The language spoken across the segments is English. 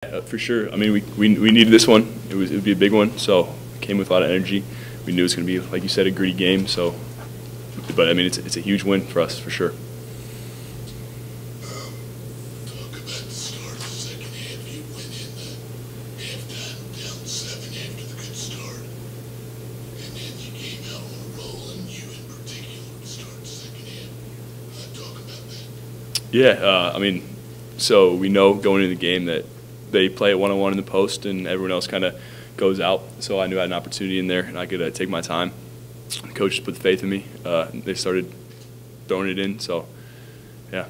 For sure. I mean, we needed this one. It would be a big one, so it came with a lot of energy. We knew it was going to be, like you said, a gritty game. So, but I mean, it's a huge win for us for sure. Talk about the start of the second half. You went in the halftime down 7 after the good start, and then you came out on a roll, and you in particular to start the second half. Talk about that. Yeah, I mean, so we know going into the game that they play it one-on-one in the post, and everyone else kind of goes out. So I knew I had an opportunity in there, and I could take my time. The coaches put the faith in me. They started throwing it in. So, yeah.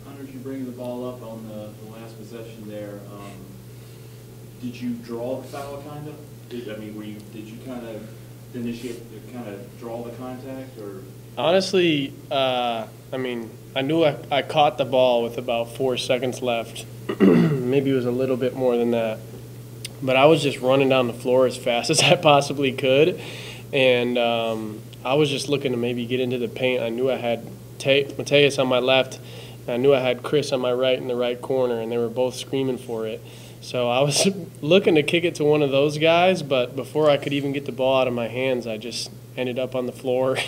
Anders, you bring the ball up on the last possession there. Did you draw the foul, kind of? Did you kind of initiate, kind of draw the contact, or? Honestly, I mean, I knew I caught the ball with about 4 seconds left. Maybe it was a little bit more than that. But I was just running down the floor as fast as I possibly could. And I was just looking to maybe get into the paint. I knew I had Mateus on my left. And I knew I had Chris on my right in the right corner, and they were both screaming for it. So I was looking to kick it to one of those guys, but before I could even get the ball out of my hands, I just ended up on the floor.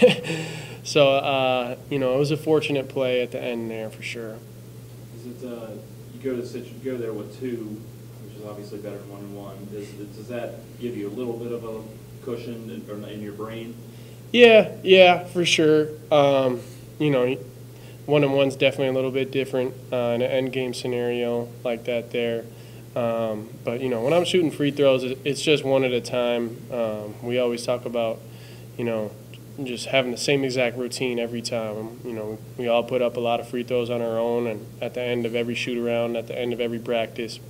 So, it was a fortunate play at the end there for sure. Is it you go there with 2, which is obviously better than 1-1. Does that give you a little bit of a cushion in your brain? Yeah, for sure. 1-on-1's definitely a little bit different in an end game scenario like that there. But when I'm shooting free throws, it's just one at a time. We always talk about, just having the same exact routine every time. We all put up a lot of free throws on our own, and at the end of every shoot around, at the end of every practice.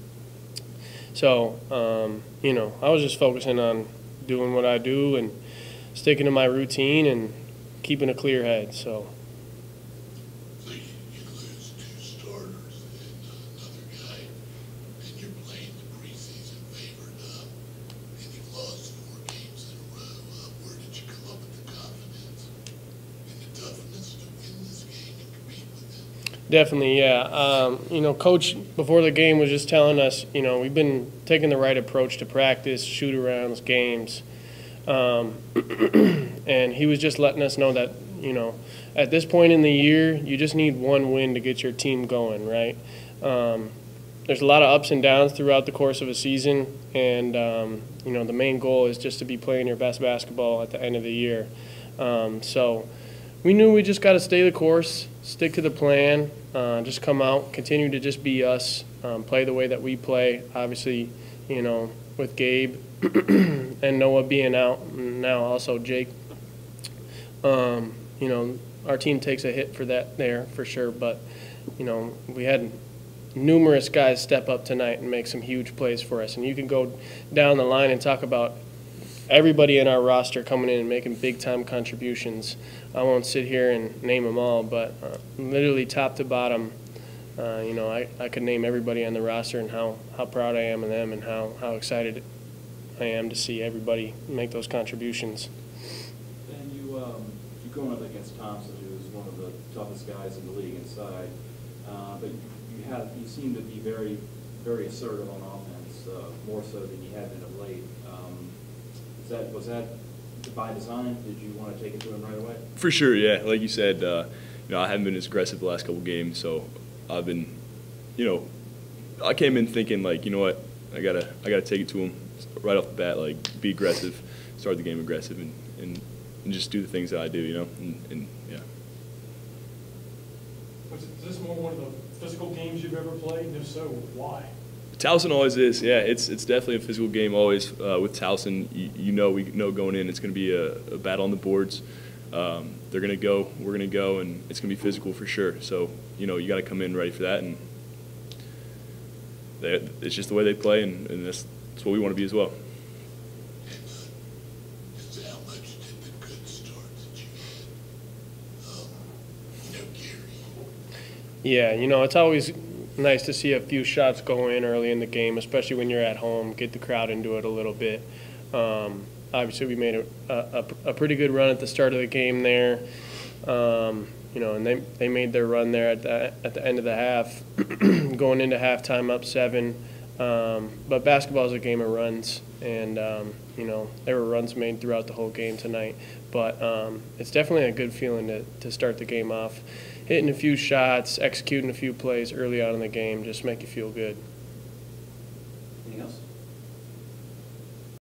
So, I was just focusing on doing what I do and sticking to my routine and keeping a clear head. So. So you lose 2 starters and another guy, and you're playing the preseason favored up, and you've lost 4 games in a row. Where did you come up with the confidence and the toughness to win this game and compete with them? Definitely, yeah. Coach before the game was just telling us, we've been taking the right approach to practice, shoot-arounds, games. And he was just letting us know that, at this point in the year, you just need one win to get your team going, right? There's a lot of ups and downs throughout the course of a season, and, the main goal is just to be playing your best basketball at the end of the year. So we knew we just got to stay the course, stick to the plan, just come out, continue to just be us, play the way that we play. Obviously, with Gabe and Noah being out, and now also Jake, our team takes a hit for that there for sure. But, we had numerous guys step up tonight and make some huge plays for us. And you can go down the line and talk about everybody in our roster coming in and making big-time contributions. I won't sit here and name them all, but literally top to bottom, I could name everybody on the roster and how proud I am of them and how excited I am to see everybody make those contributions. And you're going up against Towson, who is one of the toughest guys in the league inside, but you seem to be very, very assertive on offense, more so than you have been of late. Was that by design? Did you want to take it to him right away? For sure, yeah. Like you said, I haven't been as aggressive the last couple games, so I've been, I came in thinking like, you know what, I gotta take it to him right off the bat, like be aggressive, start the game aggressive, and just do the things that I do, and yeah. Is this more one of the physical games you've ever played? And if so, why? Towson always is, yeah. It's definitely a physical game always. With Towson, we know going in it's going to be a battle on the boards. They're going to go, we're going to go, and it's going to be physical for sure. So, you got to come in ready for that, and it's just the way they play, and that's what we want to be as well. Just how much did the good start that you had, Gary? Yeah, it's always nice to see a few shots go in early in the game, especially when you're at home, get the crowd into it a little bit. Obviously, we made a pretty good run at the start of the game there. And they made their run there at the end of the half, going into halftime up 7. But basketball is a game of runs, and there were runs made throughout the whole game tonight. But it's definitely a good feeling to start the game off. Hitting a few shots, executing a few plays early on in the game just make you feel good. Anything else?